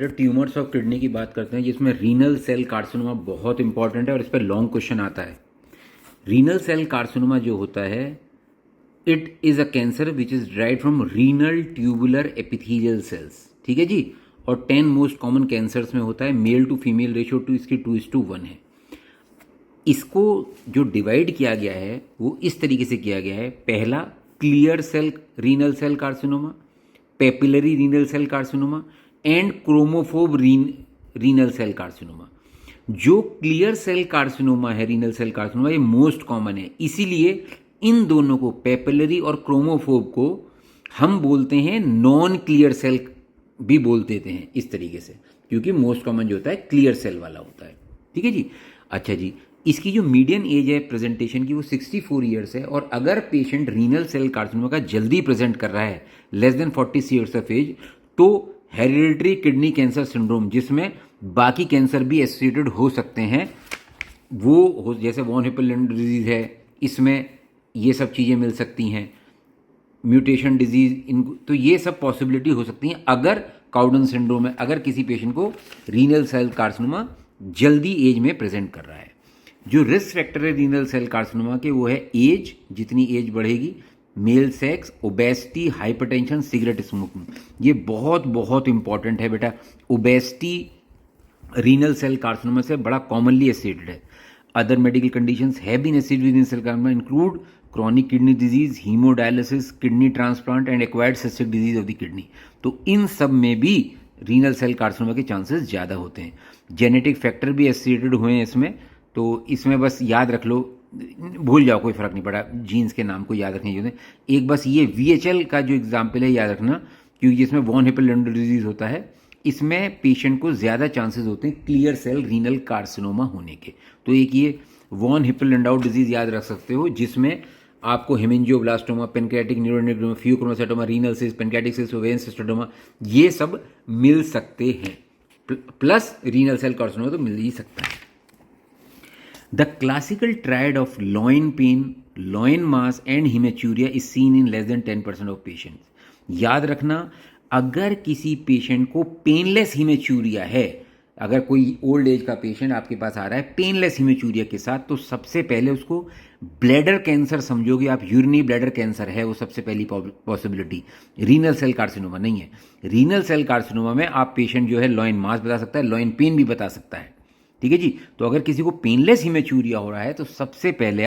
Tumours of kidney की बात करते हैं जिसमें रीनल सेल कार्सिनोमा बहुत इंपॉर्टेंट है और इस पर लॉन्ग क्वेश्चन आता है। रीनल सेल कार्सिनोमा जो होता है it is a cancer which is drive from renal tubular epithelial cells. ठीक है जी। और 10 मोस्ट कॉमन कैंसर्स में होता है। मेल टू फीमेल रेशियो टू इसकी 2:1 है। इसको जो डिवाइड किया गया है वो इस तरीके से किया गया है। पहला clear cell renal cell carcinoma, papillary renal cell carcinoma and chromophobe renal cell carcinoma. जो क्लियर सेल कार्सिनोमा है, रीनल सेल कार्सिनोमा, ये मोस्ट कॉमन है। इसीलिए इन दोनों को, पेपिलरी और क्रोमोफोब को, हम बोलते हैं नॉन क्लियर सेल भी बोल देते हैं इस तरीके से, क्योंकि मोस्ट कॉमन जो होता है क्लियर सेल वाला होता है। ठीक है जी। अच्छा जी, इसकी जो मीडियन एज है प्रेजेंटेशन की वो 64 ईयर्स है। और अगर पेशेंट रीनल सेल कार्सिनोमा का जल्दी प्रेजेंट कर रहा है, less than 40 years of age, तो हेरिडिटरी किडनी कैंसर सिंड्रोम, जिसमें बाकी कैंसर भी एसोसिएटेड हो सकते हैं, वो हो, जैसे वॉन हिप्पल डिजीज है, इसमें ये सब चीज़ें मिल सकती हैं, म्यूटेशन डिजीज, इन तो ये सब पॉसिबिलिटी हो सकती हैं अगर काउडन सिंड्रोम है, अगर किसी पेशेंट को रीनल सेल कार्सिनोमा जल्दी एज में प्रेजेंट कर रहा है। जो रिस्क फैक्टर है रीनल सेल कार्सिनोमा के, वो है एज, जितनी एज बढ़ेगी, male sex, obesity, hypertension, cigarette smoking. ये बहुत बहुत इंपॉर्टेंट है बेटा। ओबेसिटी रीनल सेल कार्सिनोमा से बड़ा कॉमनली एसोसिएटेड है। Other medical conditions have been associated with renal cell carcinoma include chronic kidney disease, hemodialysis, kidney transplant and acquired cystic disease of the kidney. तो इन सब में भी रीनल सेल कार्सिनोमा के chances ज़्यादा होते हैं। जेनेटिक फैक्टर भी एसोसिएटेड हुए हैं इसमें, तो इसमें बस याद रख लो, भूल जाओ, कोई फर्क नहीं पड़ा, जीन्स के नाम को याद रखने चाहिए। एक बस ये VHL का जो एग्जाम्पल है याद रखना, क्योंकि जिसमें वॉन हिप्पल डिजीज होता है, इसमें पेशेंट को ज़्यादा चांसेस होते हैं क्लियर सेल रीनल कार्सिनोमा होने के। तो एक ये वॉन हिप्पल डिजीज याद रख सकते हो, जिसमें आपको hemangioblastoma, pancreatic neuronecroma, pheochromocytoma, renal cyst, pancreatic cyst, ovarian cystoma, ये सब मिल सकते हैं। प्लस रीनल सेल कार्सिनोमा तो मिल ही सकता है। The classical triad of loin pain, loin mass and hematuria is seen in less than 10% of patients. याद रखना, अगर किसी पेशेंट को पेनलेस हिमेचूरिया है, अगर कोई ओल्ड एज का पेशेंट आपके पास आ रहा है पेनलेस हिमेचूरिया के साथ, तो सबसे पहले उसको ब्लैडर कैंसर समझोगे आप। यूरिनरी ब्लैडर कैंसर है वो सबसे पहली पॉसिबिलिटी, रीनल सेल कार्सिनोमा नहीं है। रीनल सेल कार्सिनोमा में आप पेशेंट जो है लॉइन मास बता सकता है, लॉइन पेन भी बता सकता है। ठीक है जी। तो अगर किसी को पेनलेस हिमेचूरिया हो रहा है तो सबसे पहले